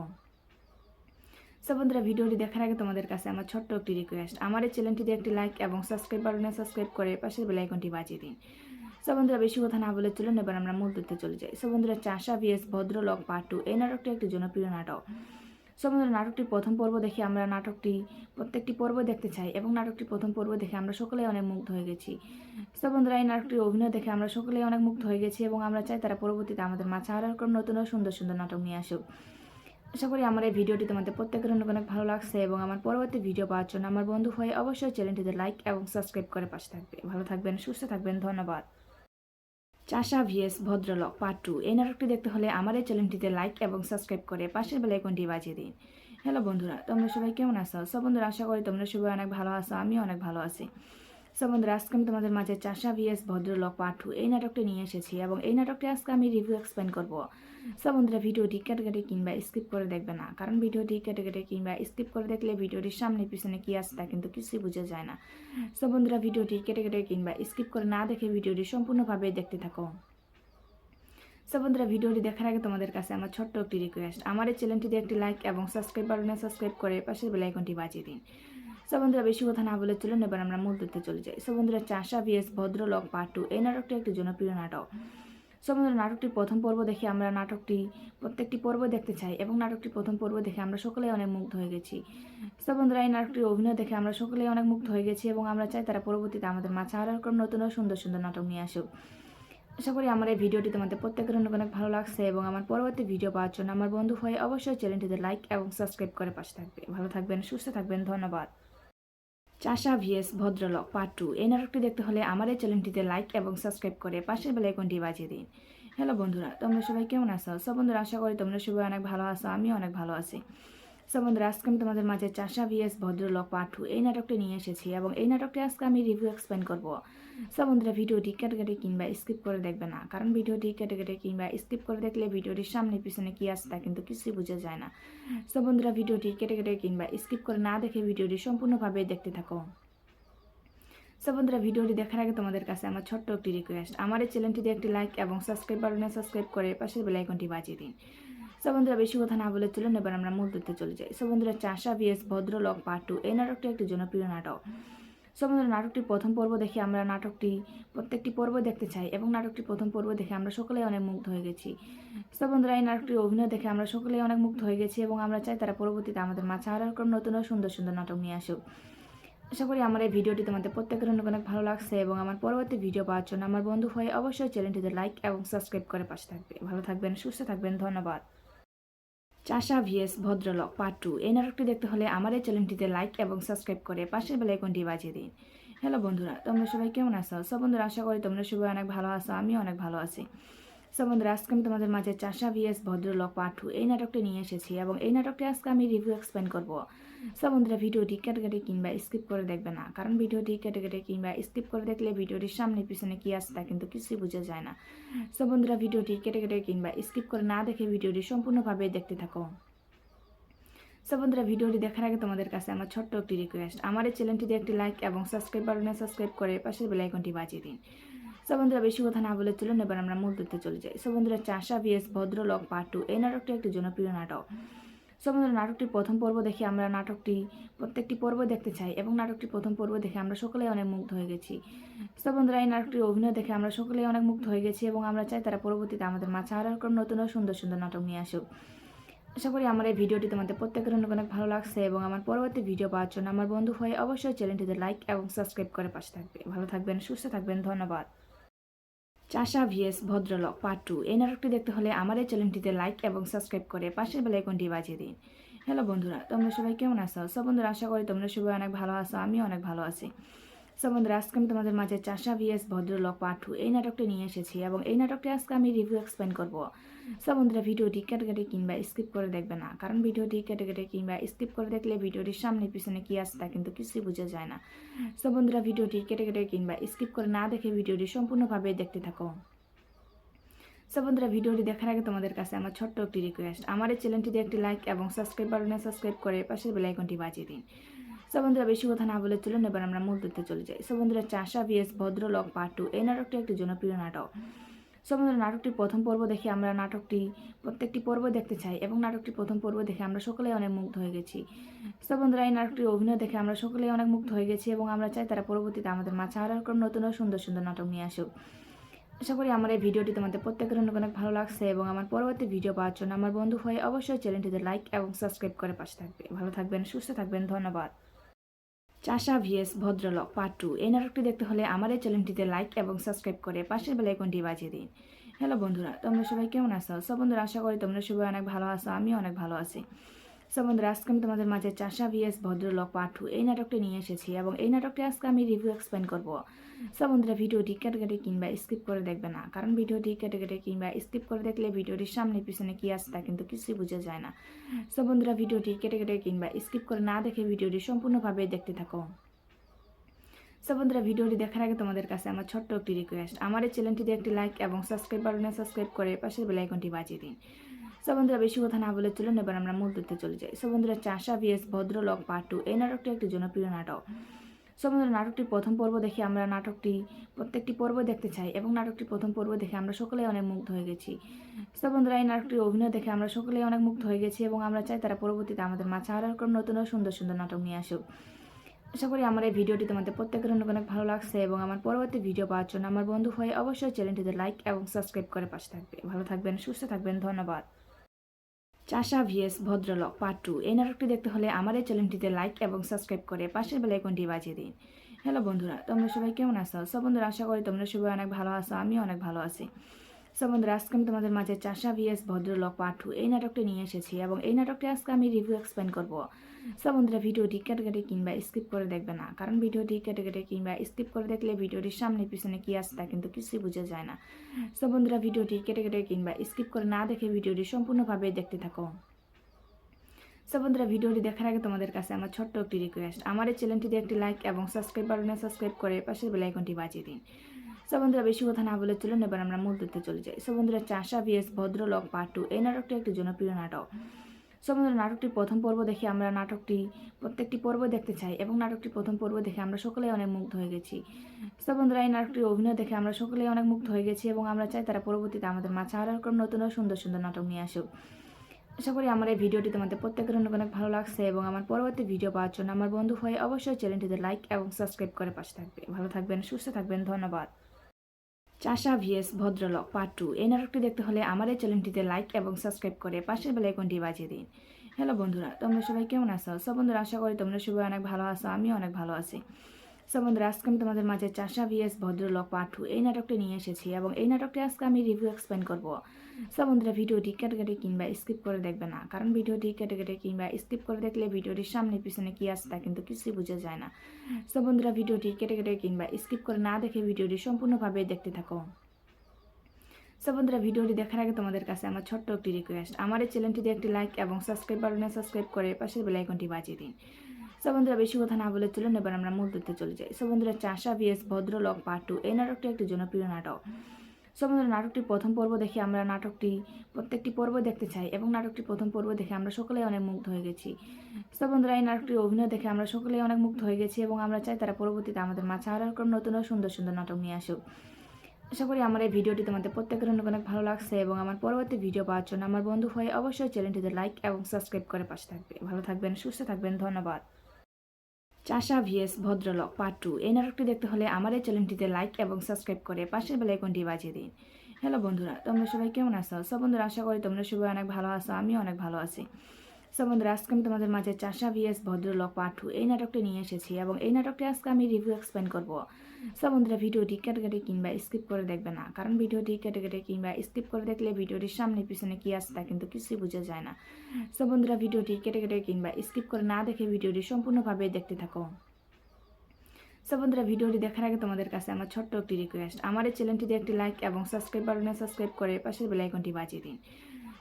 সো বন্ধুরা, ভিডিওটি দেখার আগে তোমাদের কাছে আমার ছোট্ট একটি রিকোয়েস্ট, আমার এই চ্যানেলটিতে একটি লাইক এবং সাবস্ক্রাইব বাটনে সাবস্ক্রাইব করে পাশের বেল আইকনটি বাজিয়ে দিন। সো বন্ধুরা, বেশি কথা না বলে চলুন এবার আমরা মূল তথ্যে চলে যাই। সো বন্ধুরা, চাষা ভিএস ভদ্রলোক পার্ট 2 এই নাটকটি একটি জনপ্রিয় নাটক। সো বন্ধুরা, নাটকটির প্রথম পর্ব দেখে আমরা প্রত্যেকটি পর্ব দেখতে চাই এবং নাটকটির প্রথম পর্ব দেখে আমরা সকলেই অনেক মুগ্ধ হয়ে গেছি। সো বন্ধুরা, এই নাটকটির অভিনয় দেখে আমরা সকলেই অনেক মুগ্ধ হয়ে গেছি এবং আমরা চাই তারা পরবর্তীতে আমাদের মাঝে আরও এরকম নতুন ও সুন্দর সুন্দর নাটক নিয়ে আসুক। আশা করি আমার এই ভিডিওটি তোমাদের প্রত্যেকের অনেক অনেক ভালো লাগছে এবং আমার পরবর্তী ভিডিও পাওয়ার জন্য আমার বন্ধু হয়ে অবশ্যই চ্যানেলটিতে লাইক এবং সাবস্ক্রাইব করে পাশে থাকবে। ভালো থাকবেন, সুস্থ থাকবেন, ধন্যবাদ। চাষা ভিএস ভদ্রলোক পার্ট 2 এই নাটকটি দেখতে হলে আমার এই চ্যানেলটিতে লাইক এবং সাবস্ক্রাইব করে পাশের বেল আইকনটি বাজিয়ে দিন। হ্যালো বন্ধুরা, তোমরা সবাই কেমন আছো? সব বন্ধুরা, আশা করি তোমরা সবাই অনেক ভালো আছো, আমিও অনেক ভালো আছি। সো বন্ধুরা, আজকে আমি তোমাদের মাঝে চাষা ভিএস ভদ্রলোক পার্ট 2 এই নাটকটি নিয়ে এসেছি এবং এই নাটকটি আজকে আমি রিভিউ এক্সপ্লেন করব। সো বন্ধুরা, ভিডিওটি কেটে কেটে কিংবা স্কিপ করে দেখবে না, কারণ ভিডিওটি কেটে কেটে কিংবা স্কিপ করে দেখলে ভিডিওটির সামনে পিছনে কি আছে তা কিন্তু কিছুই বোঝা যায় না। সো বন্ধুরা, ভিডিওটি কেটে কেটে কিংবা স্কিপ করে না দেখে ভিডিওটি সম্পূর্ণভাবে দেখতে থাকো। সো বন্ধুরা, ভিডিওটি দেখার আগে তোমাদের কাছে আমার ছোট্ট একটি রিকোয়েস্ট, আমার এই চ্যানেলটিতে একটি লাইক এবং সাবস্ক্রাইব বাটনে সাবস্ক্রাইব করে পাশের বেল আইকনটি বাজিয়ে দিন। সো বন্ধুরা, বেশি কথা না বলে চলুন এবার আমরা মূল তথ্যে চলে যাই। সো বন্ধুরা, চাষা ভিএস ভদ্রলোক পার্ট 2 এই নাটকটি একটি জনপ্রিয় নাটক। সো বন্ধুরা, নাটকটির প্রথম পর্ব দেখে আমরা প্রত্যেকটি পর্ব দেখতে চাই এবং নাটকটির প্রথম পর্ব দেখে আমরা সকলেই অনেক মুগ্ধ হয়ে গেছি। সো বন্ধুরা, এই নাটকটির অভিনয় দেখে আমরা সকলেই অনেক মুগ্ধ হয়ে গেছি এবং আমরা চাই তারা পরবর্তীতে আমাদের মাঝে আরও এরকম নতুন ও সুন্দর সুন্দর নাটক নিয়ে আসুক। আশা করি আমার এই ভিডিওটি তোমাদের প্রত্যেকের অনেক অনেক ভালো লাগছে এবং আমার পরবর্তী ভিডিও পাওয়ার জন্য আমার বন্ধু হয়ে অবশ্যই চ্যানেলটিতে লাইক এবং সাবস্ক্রাইব করে পাশে থাকবে। ভালো থাকবেন, সুস্থ থাকবেন, ধন্যবাদ। চাষা ভিএস ভদ্রলোক পার্ট 2 এই নাটকটি দেখতে হলে আমার এই চ্যানেলটিতে লাইক এবং সাবস্ক্রাইব করে পাশের বেল আইকনটি বাজিয়ে দিন। হ্যালো বন্ধুরা, তোমরা সবাই কেমন আছো? সব বন্ধুরা, আশা করি তোমরা সবাই অনেক ভালো আছো, আমিও অনেক ভালো আছি। সো বন্ধুরা, আজকে আমি তোমাদের মাঝে চাষা ভিএস ভদ্রলোক পার্ট 2 এই নাটকটি নিয়ে এসেছি এবং এই নাটকটি আজকে আমি রিভিউ এক্সপ্লেন করব। সো বন্ধুরা, ভিডিওটি কেটে কেটে কিংবা স্কিপ করে দেখবে না, কারণ ভিডিওটি কেটে কেটে কিংবা স্কিপ করে দেখলে ভিডিওটির সামনে পিছনে কি আছে তা কিন্তু কিছুই বোঝা যায় না। সো বন্ধুরা, ভিডিওটি কেটে কেটে কিংবা স্কিপ করে না দেখে ভিডিওটি সম্পূর্ণভাবে দেখতে থাকো। সো বন্ধুরা, ভিডিওটি দেখার আগে তোমাদের কাছে আমার ছোট্ট একটি রিকোয়েস্ট, আমার এই চ্যানেলটিতে একটি লাইক এবং সাবস্ক্রাইব বাটনে সাবস্ক্রাইব করে পাশের বেল আইকনটি বাজিয়ে দিন। সো বন্ধুরা, বেশি কথা না বলে চলুন এবার আমরা মূল তথ্যে চলে যাই। সো বন্ধুরা, চাষা ভিএস ভদ্রলোক পার্ট 2 এই নাটকটি একটি জনপ্রিয় নাটক। সো বন্ধুরা, নাটকটির প্রথম পর্ব দেখে আমরা প্রত্যেকটি পর্ব দেখতে চাই এবং নাটকটির প্রথম পর্ব দেখে আমরা সকলেই অনেক মুগ্ধ হয়ে গেছি। সো বন্ধুরা, এই নাটকটির অভিনয় দেখে আমরা সকলেই অনেক মুগ্ধ হয়ে গেছি এবং আমরা চাই তারা পরবর্তীতে আমাদের মাঝে আরও এরকম নতুন ও সুন্দর সুন্দর নাটক নিয়ে আসুক। আশা করি আমার এই ভিডিওটি তোমাদের প্রত্যেকের অনেক অনেক ভালো লাগছে এবং আমার পরবর্তী ভিডিও পাওয়ার জন্য আমার বন্ধু হয়ে অবশ্যই চ্যানেলটিতে লাইক এবং সাবস্ক্রাইব করে পাশে থাকবে। ভালো থাকবেন, সুস্থ থাকবেন, ধন্যবাদ। চাষা ভিএস ভদ্রলোক পার্ট 2 এই নাটকটি দেখতে হলে আমার এই চ্যানেলটিতে লাইক এবং সাবস্ক্রাইব করে পাশের বেল আইকনটি বাজিয়ে দিন। হ্যালো বন্ধুরা, তোমরা সবাই কেমন আছো? সব বন্ধুরা, আশা করি তোমরা সবাই অনেক ভালো আছো, আমিও অনেক ভালো আছি। সব বন্ধুরা, আজকে আমি তোমাদের মাঝে চাষা ভিএস ভদ্রলোক পার্ট 2 এই নাটকটি নিয়ে এসেছি এবং এই নাটকটি আজকে আমি রিভিউ এক্সপ্লেন করব। সব বন্ধুরা, ভিডিওটি কেটে কেটে কিংবা স্কিপ করে দেখবে না, কারণ ভিডিওটি কেটে কেটে কিংবা স্কিপ করে দেখলে ভিডিওটির সামনে পিছনে কি আছে তা কিন্তু কিছুই বোঝা যায় না। সব বন্ধুরা, ভিডিওটি কেটে কেটে কিংবা স্কিপ করে না দেখে ভিডিওটি সম্পূর্ণভাবে দেখতে থাকো। সো বন্ধুরা, ভিডিওটি দেখার আগে তোমাদের কাছে আমার ছোট্ট একটি রিকোয়েস্ট, আমার এই চ্যানেলটিতে একটি লাইক এবং সাবস্ক্রাইব বাটনে সাবস্ক্রাইব করে পাশের বেল আইকনটি বাজিয়ে দিন। সো বন্ধুরা, বেশি কথা না বলে চলুন এবার আমরা মূল তথ্যে চলে যাই। সো বন্ধুরা, চাষা ভিএস ভদ্রলোক পার্ট 2 এই নাটকটি একটি জনপ্রিয় নাটক। সো বন্ধুরা, নাটকটির প্রথম পর্ব দেখে আমরা প্রত্যেকটি পর্ব দেখতে চাই এবং নাটকটির প্রথম পর্ব দেখে আমরা সকলেই অনেক মুগ্ধ হয়ে গেছি। সো বন্ধুরা, এই নাটকটির অভিনয় দেখে আমরা সকলেই অনেক মুগ্ধ হয়ে গেছি এবং আমরা চাই তারা পরবর্তীতে আমাদের মাঝে আরও এরকম নতুন ও সুন্দর সুন্দর নাটক নিয়ে আসুক। আশা করি আমার এই ভিডিওটি তোমাদের প্রত্যেকের অনেক অনেক ভালো লাগছে এবং আমার পরবর্তী ভিডিও পাওয়ার জন্য আমার বন্ধু হয়ে অবশ্যই চ্যানেলটিতে লাইক এবং সাবস্ক্রাইব করে পাশে থাকবে। ভালো থাকবেন, সুস্থ থাকবেন, ধন্যবাদ। চাষা ভিএস ভদ্রলোক পার্ট 2 এই নাটকটি দেখতে হলে আমার এই চ্যানেলটিতে লাইক এবং সাবস্ক্রাইব করে পাশের বেল আইকনটি বাজিয়ে দিন। হ্যালো বন্ধুরা, তোমরা সবাই কেমন আছো? সব বন্ধুরা, আশা করি তোমরা সবাই অনেক ভালো আছো, আমিও অনেক ভালো আছি। সো বন্ধুরা, আজকে আমি তোমাদের মাঝে চাষা ভিএস ভদ্রলোক পার্ট 2 এই নাটকটি নিয়ে এসেছি এবং এই নাটকটি আজকে আমি রিভিউ এক্সপ্লেন করব। সো বন্ধুরা, ভিডিওটি কেটে কেটে কিংবা স্কিপ করে দেখবে না, কারণ ভিডিওটি কেটে কেটে কিংবা স্কিপ করে দেখলে ভিডিওটির সামনে পিছনে কি আছে তা কিন্তু কিছুই বোঝা যায় না। সো বন্ধুরা, ভিডিওটি কেটে কেটে কিংবা স্কিপ করে না দেখে ভিডিওটি সম্পূর্ণভাবে দেখতে থাকো। সো বন্ধুরা, ভিডিওটি দেখার আগে তোমাদের কাছে আমার ছোট্ট একটি রিকোয়েস্ট, আমার এই চ্যানেলটিতে একটি লাইক এবং সাবস্ক্রাইব বাটনে সাবস্ক্রাইব করে পাশের বেল আইকনটি বাজিয়ে দিন। সো বন্ধুরা, বেশি কথা না বলে চলুন এবার আমরা মূল তথ্যে চলে যাই। সো বন্ধুরা, চাষা ভিএস ভদ্রলোক পার্ট 2 এই নাটকটি একটি জনপ্রিয় নাটক। সো বন্ধুরা, নাটকটির প্রথম পর্ব দেখে আমরা প্রত্যেকটি পর্ব দেখতে চাই এবং নাটকটির প্রথম পর্ব দেখে আমরা সকলেই অনেক মুগ্ধ হয়ে গেছি। সো বন্ধুরা, এই নাটকটির অভিনয় দেখে আমরা সকলেই অনেক মুগ্ধ হয়ে গেছি এবং আমরা চাই তারা পরবর্তীতে আমাদের মাঝে আরও এরকম নতুন ও সুন্দর সুন্দর নাটক নিয়ে আসুক। আশা করি আমার এই ভিডিওটি তোমাদের প্রত্যেকের অনেক অনেক ভালো লাগছে এবং আমার পরবর্তী ভিডিও পাওয়ার জন্য আমার বন্ধু হয়ে অবশ্যই চ্যানেলটিতে লাইক এবং সাবস্ক্রাইব করে পাশে থাকবে। ভালো থাকবেন, সুস্থ থাকবেন, ধন্যবাদ। চাষা ভিএস ভদ্রলোক পার্ট 2 এই নাটকটি দেখতে হলে আমার এই চ্যানেলটিতে লাইক এবং সাবস্ক্রাইব করে পাশের বেল আইকনটি বাজিয়ে দিন। হ্যালো বন্ধুরা, তোমরা সবাই কেমন আছো? সব বন্ধুরা, আশা করি তোমরা সবাই অনেক ভালো আছো, আমিও অনেক ভালো আছি। সো বন্ধুরা, আজকে আমি তোমাদের মাঝে চাষা ভিএস ভদ্রলোক পার্ট 2 এই নাটকটি নিয়ে এসেছি এবং এই নাটকটি আজকে আমি রিভিউ এক্সপ্লেন করব। সো বন্ধুরা, ভিডিওটি কেটে কেটে কিংবা স্কিপ করে দেখবে না, কারণ ভিডিওটি কেটে কেটে কিংবা স্কিপ করে দেখলে ভিডিওটির সামনে পিছনে কি আছে তা কিন্তু কিছুই বোঝা যায় না। সো বন্ধুরা, ভিডিওটি কেটে কেটে কিংবা স্কিপ করে না দেখে ভিডিওটি সম্পূর্ণভাবে দেখতে থাকো। সো বন্ধুরা, ভিডিওটি দেখার আগে তোমাদের কাছে আমার ছোট্ট একটি রিকোয়েস্ট, আমার এই চ্যানেলটিতে একটি লাইক এবং সাবস্ক্রাইব বাটনে সাবস্ক্রাইব করে পাশের বেল আইকনটি বাজিয়ে দিন। সো বন্ধুরা, বেশি কথা না বলে চলুন এবার আমরা মূল তথ্যে চলে যাই। সো বন্ধুরা, চাষা ভিএস ভদ্রলোক পার্ট 2 এই নাটকটি একটি জনপ্রিয় নাটক। সো বন্ধুরা, নাটকটির প্রথম পর্ব দেখে আমরা প্রত্যেকটি পর্ব দেখতে চাই এবং নাটকটির প্রথম পর্ব দেখে আমরা সকলেই অনেক মুগ্ধ হয়ে গেছি। সো বন্ধুরা, এই নাটকটির অভিনয় দেখে আমরা সকলেই অনেক মুগ্ধ হয়ে গেছি এবং আমরা চাই তারা পরবর্তীতে আমাদের মাঝে আরও এরকম নতুন ও সুন্দর সুন্দর নাটক নিয়ে আসুক। আশা করি আমার এই ভিডিওটি তোমাদের প্রত্যেকের অনেক অনেক ভালো লাগছে এবং আমার পরবর্তী ভিডিও পাওয়ার জন্য আমার বন্ধু হয়ে অবশ্যই চ্যানেলটিতে লাইক এবং সাবস্ক্রাইব করে পাশে থাকবে। ভালো থাকবেন, সুস্থ থাকবেন, ধন্যবাদ। চাষা ভিএস ভদ্রলোক পার্ট 2 এই নাটকটি দেখতে হলে আমার এই চ্যানেলটিতে লাইক এবং সাবস্ক্রাইব করে পাশের বেল আইকনটি বাজিয়ে দিন। হ্যালো বন্ধুরা, তোমরা সবাই কেমন আছো? সব বন্ধুরা, আশা করি তোমরা সবাই অনেক ভালো আছো, আমিও অনেক ভালো আছি। সো বন্ধুরা, আজকে আমি তোমাদের মাঝে চাষা ভিএস ভদ্রলোক পার্ট 2 এই নাটকটি নিয়ে এসেছি এবং এই নাটকটি আজকে আমি রিভিউ এক্সপ্লেন করব। সো বন্ধুরা, ভিডিওটি কেটে কেটে কিংবা স্কিপ করে দেখবে না, কারণ ভিডিওটি কেটে কেটে কিংবা স্কিপ করে দেখলে ভিডিওটির সামনে পিছনে কি আছে তা কিন্তু কিছুই বোঝা যায় না। সো বন্ধুরা, ভিডিওটি কেটে কেটে কিংবা স্কিপ করে না দেখে ভিডিওটি সম্পূর্ণভাবে দেখতে থাকো। সো বন্ধুরা, ভিডিওটি দেখার আগে তোমাদের কাছে আমার ছোট্ট একটি রিকোয়েস্ট, আমার এই চ্যানেলটিতে একটি লাইক এবং সাবস্ক্রাইব বাটনে সাবস্ক্রাইব করে পাশের বেল আইকনটি বাজিয়ে দিন। সো বন্ধুরা, বেশি কথা না বলে চলুন এবার আমরা মূল তথ্যে চলে যাই। সো বন্ধুরা, চাষা ভিএস ভদ্রলোক পার্ট 2 এই নাটকটি একটি জনপ্রিয় নাটক। সো বন্ধুরা, নাটকটির প্রথম পর্ব দেখে আমরা প্রত্যেকটি পর্ব দেখতে চাই এবং নাটকটির প্রথম পর্ব দেখে আমরা সকলেই অনেক মুগ্ধ হয়ে গেছি। সো বন্ধুরা, এই নাটকটির অভিনয় দেখে আমরা সকলেই অনেক মুগ্ধ হয়ে গেছি এবং আমরা চাই তারা পরবর্তীতে আমাদের মাঝে আরও এরকম নতুন ও সুন্দর সুন্দর নাটক নিয়ে আসুক। আশা করি আমার এই ভিডিওটি তোমাদের প্রত্যেকের অনেক অনেক ভালো লাগছে এবং আমার পরবর্তী ভিডিও পাওয়ার জন্য আমার বন্ধু হয়ে অবশ্যই চ্যানেলটিতে লাইক এবং সাবস্ক্রাইব করে পাশে থাকবে। ভালো থাকবেন, সুস্থ থাকবেন, ধন্যবাদ। চাষা ভিএস ভদ্রলোক পার্ট 2 এই নাটকটি দেখতে হলে আমার এই চ্যানেলটিতে লাইক এবং সাবস্ক্রাইব করে পাশের বেল আইকনটি বাজিয়ে দিন। হ্যালো বন্ধুরা, তোমরা সবাই কেমন আছো? সব বন্ধুরা আশা করি তোমরা সবাই অনেক ভালো আছো, আমিও অনেক ভালো আছি। সব বন্ধুরা, আজকে আমি তোমাদের মাঝে চাষা ভিএস ভদ্রলোক পার্ট 2 এই নাটকটি নিয়ে এসেছি এবং এই নাটকটি আজকে আমি রিভিউ এক্সপ্লেন করব। সব বন্ধুরা, ভিডিওটি কেটে কেটে কিংবা স্কিপ করে দেখবে না, কারণ ভিডিওটি কেটে কেটে কিংবা স্কিপ করে দেখলে ভিডিওটির সামনে পিছনে কি আছে তা কিন্তু কিছুই বোঝা যায় না। সব বন্ধুরা, ভিডিওটি কেটে কেটে কিংবা স্কিপ করে না দেখে ভিডিওটি সম্পূর্ণভাবে দেখতে থাকো। সো বন্ধুরা, ভিডিওটি দেখার আগে তোমাদের কাছে আমার ছোট্ট একটি রিকোয়েস্ট, আমার এই চ্যানেলটিতে একটি লাইক এবং সাবস্ক্রাইব বাটনে সাবস্ক্রাইব করে পাশের বেল আইকনটি বাজিয়ে দিন। সো বন্ধুরা, বেশি কথা না বলে চলুন এবার আমরা মূল তথ্যে চলে যাই। সো বন্ধুরা, চাষা ভিএস ভদ্রলোক পার্ট 2 এই নাটকটি একটি জনপ্রিয় নাটক। সো বন্ধুরা, নাটকটির প্রথম পর্ব দেখে আমরা প্রত্যেকটি পর্ব দেখতে চাই এবং নাটকটির প্রথম পর্ব দেখে আমরা সকলেই অনেক মুগ্ধ হয়ে গেছি। সো বন্ধুরা, এই নাটকটির অভিনয় দেখে আমরা সকলেই অনেক মুগ্ধ হয়ে গেছি এবং আমরা চাই তারা পরবর্তীতে আমাদের মাঝে আরও এরকম নতুন ও সুন্দর সুন্দর নাটক নিয়ে আসুক। আশা করি আমার এই ভিডিওটি তোমাদের প্রত্যেকের অনেক অনেক ভালো লাগছে এবং আমার পরবর্তী ভিডিও পাওয়ার জন্য আমার বন্ধু হয়ে অবশ্যই চ্যানেলটিতে লাইক এবং সাবস্ক্রাইব করে পাশে থাকবে। ভালো থাকবেন, সুস্থ থাকবেন, ধন্যবাদ। চাষা ভিএস ভদ্রলোক পার্ট 2 এই নাটকটি দেখতে হলে আমার এই চ্যানেলটিতে লাইক এবং সাবস্ক্রাইব করে পাশের বেল আইকনটি বাজিয়ে দিন। হ্যালো বন্ধুরা, তোমরা সবাই কেমন আছো? সব বন্ধুরা, আশা করি তোমরা সবাই অনেক ভালো আছো, আমিও অনেক ভালো আছি। সব বন্ধুরা, আজকে আমি তোমাদের মাঝে চাষা ভিএস ভদ্রলোক পার্ট 2 এই নাটকটি নিয়ে এসেছি এবং এই নাটকটি আজকে আমি রিভিউ এক্সপ্লেন করব। সব বন্ধুরা, ভিডিওটি কেটে কেটে কিংবা স্কিপ করে দেখবে না, কারণ ভিডিওটি কেটে কেটে কিংবা স্কিপ করে দেখলে ভিডিওটির সামনে পিছনে কি আছে তা কিন্তু কিছুই বোঝা যায় না। সব বন্ধুরা, ভিডিওটি কেটে কেটে কিংবা স্কিপ করে না দেখে ভিডিওটি সম্পূর্ণভাবে দেখতে থাকো। সব বন্ধুরা, ভিডিওটি দেখার আগে তোমাদের কাছে আমার ছোট্ট একটি রিকোয়েস্ট, আমার এই চ্যানেলটিতে একটি লাইক এবং সাবস্ক্রাইব বাটনে সাবস্ক্রাইব করে পাশের বেল আইকনটি বাজিয়ে দিন।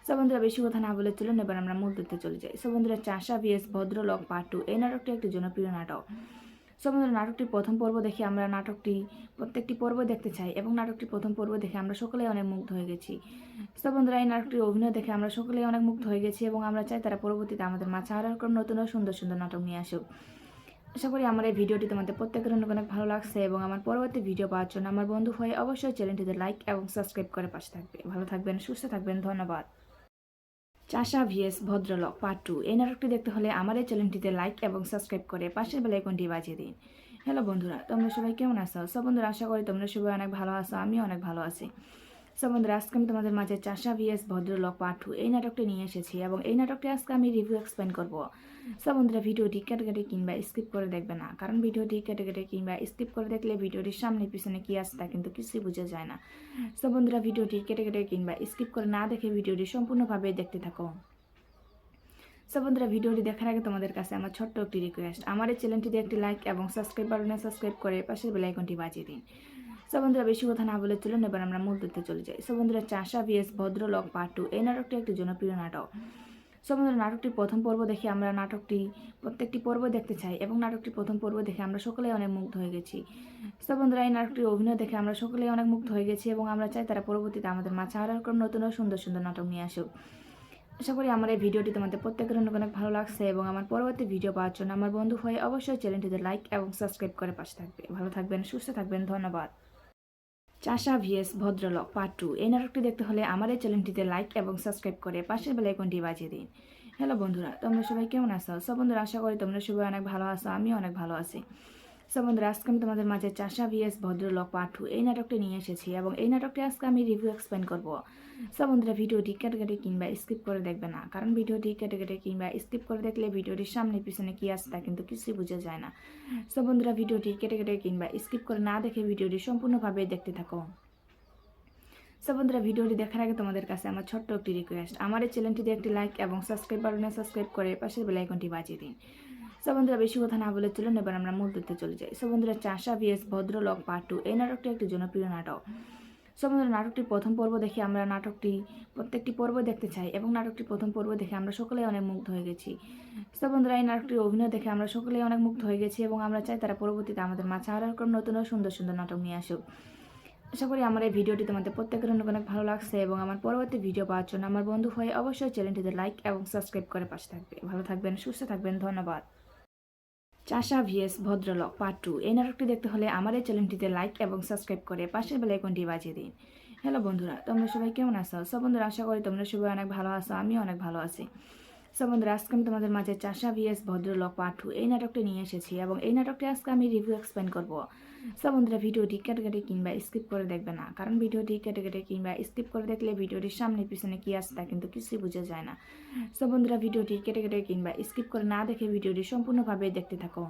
সব বন্ধুরা, বেশি কথা না বলে চলুন এবার আমরা মূল তথ্যে চলে যাই। সব বন্ধুরা, চাষা ভিএস ভদ্রলোক পার্ট 2 এই নাটকটি একটি জনপ্রিয় নাটক। সব বন্ধুরা, নাটকটির প্রথম পর্ব দেখে আমরা প্রত্যেকটি পর্ব দেখতে চাই এবং নাটকটির প্রথম পর্ব দেখে আমরা সকলেই অনেক মুগ্ধ হয়ে গেছি। সব বন্ধুরা, এই নাটকটির অভিনয় দেখে আমরা সকলেই অনেক মুগ্ধ হয়ে গেছি এবং আমরা চাই তারা পরবর্তীতে আমাদের মাঝে আরও এরকম নতুন ও সুন্দর সুন্দর নাটক নিয়ে আসুক। আশা করি আমার এই ভিডিওটি তোমাদের প্রত্যেকের অনেক অনেক ভালো লাগছে এবং আমার পরবর্তী ভিডিও পাওয়ার জন্য আমার বন্ধু হয়ে অবশ্যই চ্যানেলটিতে লাইক এবং সাবস্ক্রাইব করে পাশে থাকবে। ভালো থাকবেন, সুস্থ থাকবেন, ধন্যবাদ। চাষা ভিএস ভদ্রলোক পার্ট 2 এই নাটকটি দেখতে হলে আমার এই চ্যানেলটিতে লাইক এবং সাবস্ক্রাইব করে পাশের বেল আইকনটি বাজিয়ে দিন। হ্যালো বন্ধুরা, তোমরা সবাই কেমন আছো? সব বন্ধুরা, আশা করি তোমরা সবাই অনেক ভালো আছো, আমিও অনেক ভালো আছি। সব বন্ধুরা, আজকে আমি তোমাদের মাঝে চাষা ভিএস ভদ্রলোক পার্ট 2 এই নাটকটি নিয়ে এসেছি এবং এই নাটকটি আজকে আমি রিভিউ এক্সপ্লেন করব। সব বন্ধুরা, ভিডিওটি কেটে কেটে কিংবা স্কিপ করে দেখবে না, কারণ ভিডিওটি কেটে কেটে কিংবা স্কিপ করে দেখলে ভিডিওটির সামনে পিছনে কি আছে তা কিন্তু কিছুই বোঝা যায় না। সব বন্ধুরা, ভিডিওটি কেটে কেটে কিংবা স্কিপ করে না দেখে ভিডিওটি সম্পূর্ণভাবে দেখতে থাকো। সো বন্ধুরা, ভিডিওটি দেখার আগে তোমাদের কাছে আমার ছোট্ট একটি রিকোয়েস্ট, আমার এই চ্যানেলটিতে একটি লাইক এবং সাবস্ক্রাইব বাটনে সাবস্ক্রাইব করে পাশের বেল আইকনটি বাজিয়ে দিন। সো বন্ধুরা, বেশি কথা না বলে চলুন এবার আমরা মূল তথ্যে চলে যাই। সো বন্ধুরা, চাষা ভিএস ভদ্রলোক পার্ট 2 এই নাটকটি একটি জনপ্রিয় নাটক। সো বন্ধুরা, নাটকটির প্রথম পর্ব দেখে আমরা প্রত্যেকটি পর্ব দেখতে চাই এবং নাটকটির প্রথম পর্ব দেখে আমরা সকলেই অনেক মুগ্ধ হয়ে গেছি। সো বন্ধুরা, এই নাটকটির অভিনয় দেখে আমরা সকলেই অনেক মুগ্ধ হয়ে গেছি এবং আমরা চাই তারা পরবর্তীতে আমাদের মাঝে আরও এরকম নতুন ও সুন্দর সুন্দর নাটক নিয়ে আসুক। আশা করি আমার এই ভিডিওটি তোমাদের প্রত্যেকের অনেক অনেক ভালো লাগছে এবং আমার পরবর্তী ভিডিও পাওয়ার জন্য আমার বন্ধু হয়ে অবশ্যই চ্যানেলটিতে লাইক এবং সাবস্ক্রাইব করে পাশে থাকবে। ভালো থাকবেন, সুস্থ থাকবেন, ধন্যবাদ। চাষা ভিএস ভদ্রলোক পার্ট 2 এই নাটকটি দেখতে হলে আমার এই চ্যানেলটিতে লাইক এবং সাবস্ক্রাইব করে পাশের বেল আইকনটি বাজিয়ে দিন। হ্যালো বন্ধুরা, তোমরা সবাই কেমন আছো? সব বন্ধুরা, আশা করি তোমরা সবাই অনেক ভালো আছো, আমিও অনেক ভালো আছি। সব বন্ধুরা, আজকে আমি তোমাদের মাঝে চাষা ভিএস ভদ্রলোক পার্ট 2 এই নাটকটি নিয়ে এসেছি এবং এই নাটকটি আজকে আমি রিভিউ এক্সপ্লেন করব। সব বন্ধুরা, ভিডিওটি কেটে কেটে কিংবা স্কিপ করে দেখবে না, কারণ ভিডিওটি কেটে কেটে কিংবা স্কিপ করে দেখলে ভিডিওটির সামনে পিছনে কি আছে তা কিন্তু কিছুই বোঝা যায় না। সব বন্ধুরা, ভিডিওটি কেটে কেটে কিংবা স্কিপ করে না দেখে ভিডিওটি সম্পূর্ণভাবে দেখতে থাকো। সব বন্ধুরা, ভিডিওটি দেখার আগে তোমাদের কাছে আমার ছোট্ট একটি রিকোয়েস্ট, আমার এই চ্যানেলটিতে একটি লাইক এবং সাবস্ক্রাইব বাটনে সাবস্ক্রাইব করে পাশের বেল আইকনটি বাজিয়ে দিন। সব বন্ধুরা, বেশি কথা না বলে চলুন এবার আমরা মূল তথ্যে চলে যাই। সব বন্ধুরা, চাষা ভিএস ভদ্রলোক পার্ট 2 এই নাটকটি একটি জনপ্রিয় নাটক। সব বন্ধুরা, নাটকটির প্রথম পর্ব দেখে আমরা প্রত্যেকটি পর্ব দেখতে চাই এবং নাটকটির প্রথম পর্ব দেখে আমরা সকলেই অনেক মুগ্ধ হয়ে গেছি। সব বন্ধুরা, এই নাটকটির অভিনয় দেখে আমরা সকলেই অনেক মুগ্ধ হয়ে গেছি এবং আমরা চাই তারা পরবর্তীতে আমাদের মাঝে আরও এরকম নতুন ও সুন্দর সুন্দর নাটক নিয়ে আসুক। আশা করি আমার এই ভিডিওটি তোমাদের প্রত্যেকের অনেক অনেক ভালো লাগছে এবং আমার পরবর্তী ভিডিও পাওয়ার জন্য আমার বন্ধু হয়ে অবশ্যই চ্যানেলটিতে লাইক এবং সাবস্ক্রাইব করে পাশে থাকবে। ভালো থাকবেন, সুস্থ থাকবেন, ধন্যবাদ। চাষা ভিএস ভদ্রলোক পার্ট 2 এই নাটকটি দেখতে হলে আমার এই চ্যানেলটিতে লাইক এবং সাবস্ক্রাইব করে পাশের বেল আইকনটি বাজিয়ে দিন। হ্যালো বন্ধুরা, তোমরা সবাই কেমন আছো? সব বন্ধুরা আশা করি তোমরা সবাই অনেক ভালো আছো, আমিও অনেক ভালো আছি। সব বন্ধুরা আজকে আমি তোমাদের মাঝে চাষা ভিএস ভদ্রলোক পার্ট 2 এই নাটকটি নিয়ে এসেছি এবং এই নাটকটি আজকে আমি রিভিউ এক্সপ্লেন করব। সব বন্ধুরা ভিডিওটি কেটে কেটে কিংবা স্কিপ করে দেখবে না, কারণ ভিডিওটি কেটে কেটে কিংবা স্কিপ করে দেখলে ভিডিওটির সামনে পিছনে কি আছে তা কিন্তু কিছুই বোঝা যায় না। সব বন্ধুরা ভিডিওটি কেটে কেটে কিংবা স্কিপ করে না দেখে ভিডিওটি সম্পূর্ণভাবে দেখতে থাকো।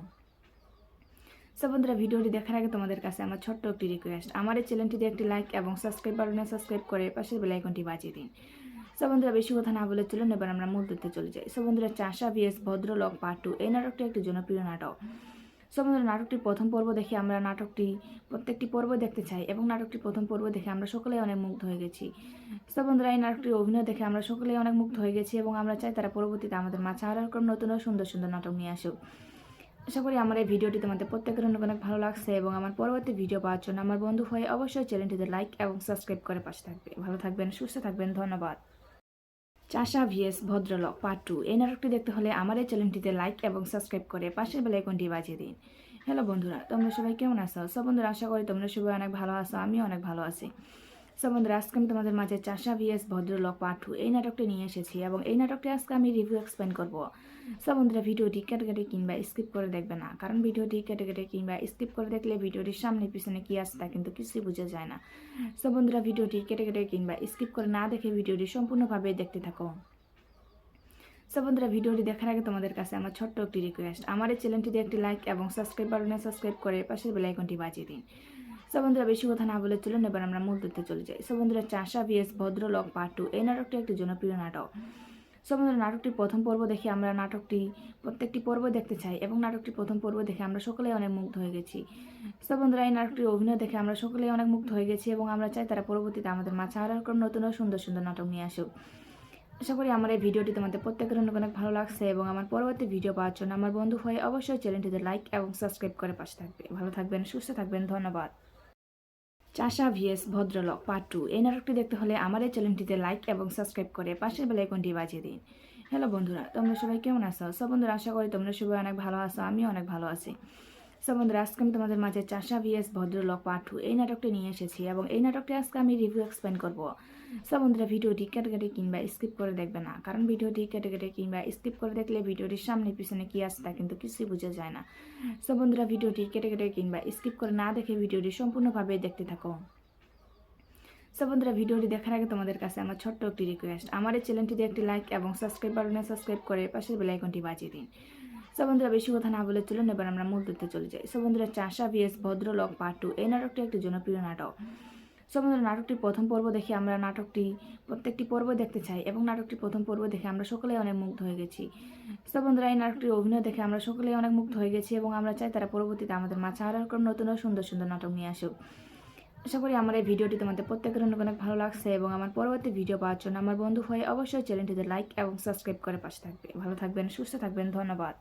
সব বন্ধুরা ভিডিওটি দেখার আগে তোমাদের কাছে আমার ছোট্ট একটি রিকোয়েস্ট, আমার এই চ্যানেলটিতে একটি লাইক এবং সাবস্ক্রাইব বাটনে সাবস্ক্রাইব করে পাশের বেল আইকনটি বাজিয়ে দিন। সব বন্ধুরা বেশি কথা না বলে চলুন এবার আমরা মূল তথ্যে চলে যাই। সব বন্ধুরা চাষা ভিএস ভদ্রলোক পার্ট 2 এই নাটকটি একটি জনপ্রিয় নাটক। সব বন্ধুরা নাটকটির প্রথম পর্ব দেখে আমরা প্রত্যেকটি পর্ব দেখতে চাই এবং নাটকটির প্রথম পর্ব দেখে আমরা সকলেই অনেক মুগ্ধ হয়ে গেছি। সব বন্ধুরা এই নাটকটির অভিনয় দেখে আমরা সকলেই অনেক মুগ্ধ হয়ে গেছি এবং আমরা চাই তারা পরবর্তীতে আমাদের মাঝে আরও এরকম নতুন ও সুন্দর সুন্দর নাটক নিয়ে আসুক। আশা করি আমার এই ভিডিওটি তোমাদের প্রত্যেকের অনেক অনেক ভালো লাগছে এবং আমার পরবর্তী ভিডিও পাওয়ার জন্য আমার বন্ধু হয়ে অবশ্যই চ্যানেলটিতে লাইক এবং সাবস্ক্রাইব করে পাশে থাকবে। ভালো থাকবেন, সুস্থ থাকবেন, ধন্যবাদ। চাষা ভিএস ভদ্রলোক পার্ট 2 এই নাটকটি দেখতে হলে আমার এই চ্যানেলটিতে লাইক এবং সাবস্ক্রাইব করে পাশের বেল আইকনটি বাজিয়ে দিন। হ্যালো বন্ধুরা, তোমরা সবাই কেমন আছো? সব বন্ধুরা আশা করি তোমরা সবাই অনেক ভালো আছো, আমিও অনেক ভালো আছি। সব বন্ধুরা আজকে আমি তোমাদের মাঝে চাষা ভিএস ভদ্রলোক পার্ট 2 এই নাটকটি নিয়ে এসেছি এবং এই নাটকটি আজকে আমি রিভিউ এক্সপ্লেন করব। সব বন্ধুরা ভিডিওটি কেটে কেটে কিংবা স্কিপ করে দেখবে না, কারণ ভিডিওটি কেটে কেটে কিংবা স্কিপ করে দেখলে ভিডিওটির সামনে পিছনে কি আছে তা কিন্তু কিছুই বোঝা যায় না। সব বন্ধুরা ভিডিওটি কেটে কেটে কিংবা স্কিপ করে না দেখে ভিডিওটি সম্পূর্ণভাবে দেখতে থাকো। সব বন্ধুরা ভিডিওটি দেখার আগে তোমাদের কাছে আমার ছোট্ট একটি রিকোয়েস্ট, আমার এই চ্যানেলটিতে একটি লাইক এবং সাবস্ক্রাইব বাটনে সাবস্ক্রাইব করে পাশের বেল আইকনটি বাজিয়ে দিন। সব বন্ধুরা বেশি কথা না বলে চলুন এবার আমরা মূল তথ্যে চলে যাই। সব বন্ধুরা চাষা ভিএস ভদ্রলোক পার্ট 2 এই নাটকটি একটি জনপ্রিয় নাটক। সব বন্ধুরা নাটকটির প্রথম পর্ব দেখে আমরা প্রত্যেকটি পর্ব দেখতে চাই এবং নাটকটির প্রথম পর্ব দেখে আমরা সকলেই অনেক মুগ্ধ হয়ে গেছি। সব বন্ধুরা এই নাটকটির অভিনয় দেখে আমরা সকলেই অনেক মুগ্ধ হয়ে গেছি এবং আমরা চাই তারা পরবর্তীতে আমাদের মাঝে আরও এরকম নতুন ও সুন্দর সুন্দর নাটক নিয়ে আসুক। আশা করি আমার এই ভিডিওটি তোমাদের প্রত্যেকের অনেক অনেক ভালো লাগছে এবং আমার পরবর্তী ভিডিও পাওয়ার জন্য আমার বন্ধু হয়ে অবশ্যই চ্যানেলটিতে লাইক এবং সাবস্ক্রাইব করে পাশে থাকবে। ভালো থাকবেন, সুস্থ থাকবেন, ধন্যবাদ। চাষা ভিএস ভদ্রলোক পার্ট 2 এই নাটকটি দেখতে হলে আমার এই চ্যানেলটিতে লাইক এবং সাবস্ক্রাইব করে পাশের বেল আইকনটি বাজিয়ে দিন। হ্যালো বন্ধুরা, তোমরা সবাই কেমন আছো? সব বন্ধুরা আশা করি তোমরা সবাই অনেক ভালো আছো, আমিও অনেক ভালো আছি। সব বন্ধুরা আজকে আমি তোমাদের মাঝে চাষা ভিএস ভদ্রলোক পার্ট 2 এই নাটকটি নিয়ে এসেছি এবং এই নাটকটি আজকে আমি রিভিউ এক্সপ্লেন করব। সব বন্ধুরা ভিডিওটি কেটে কেটে কিংবা স্কিপ করে দেখবে না, কারণ ভিডিওটি কেটে কেটে কিংবা স্কিপ করে দেখলে ভিডিওটির সামনে পিছনে কি আছে তা কিন্তু কিছুই বোঝা যায় না। সব বন্ধুরা ভিডিওটি কেটে কেটে কিংবা স্কিপ করে না দেখে ভিডিওটি সম্পূর্ণভাবে দেখতে থাকো। সব বন্ধুরা ভিডিওটি দেখার আগে তোমাদের কাছে আমার ছোট্ট একটি রিকোয়েস্ট, আমার এই চ্যানেলটিতে একটি লাইক এবং সাবস্ক্রাইব বাটনে সাবস্ক্রাইব করে পাশের বেল আইকনটি বাজিয়ে দিন। সব বন্ধুরা বেশি কথা না বলে চলুন এবার আমরা মূল তথ্যে চলে যাই। সব বন্ধুরা চাষা ভিএস ভদ্রলোক পার্ট 2 এই নাটকটি একটি জনপ্রিয় নাটক। সব বন্ধুরা নাটকটির প্রথম পর্ব দেখে আমরা প্রত্যেকটি পর্ব দেখতে চাই এবং নাটকটির প্রথম পর্ব দেখে আমরা সকলেই অনেক মুগ্ধ হয়ে গেছি। সব বন্ধুরা এই নাটকটির অভিনয় দেখে আমরা সকলেই অনেক মুগ্ধ হয়ে গেছি এবং আমরা চাই তারা পরবর্তীতে আমাদের মাঝে আরও এরকম নতুন ও সুন্দর সুন্দর নাটক নিয়ে আসুক। আশা করি আমার এই ভিডিওটি তোমাদের প্রত্যেকের অনেক অনেক ভালো লাগছে এবং আমার পরবর্তী ভিডিও পাওয়ার জন্য আমার বন্ধু হয়ে অবশ্যই চ্যানেলটিতে লাইক এবং সাবস্ক্রাইব করে পাশে থাকবে। ভালো থাকবেন, সুস্থ থাকবেন, ধন্যবাদ।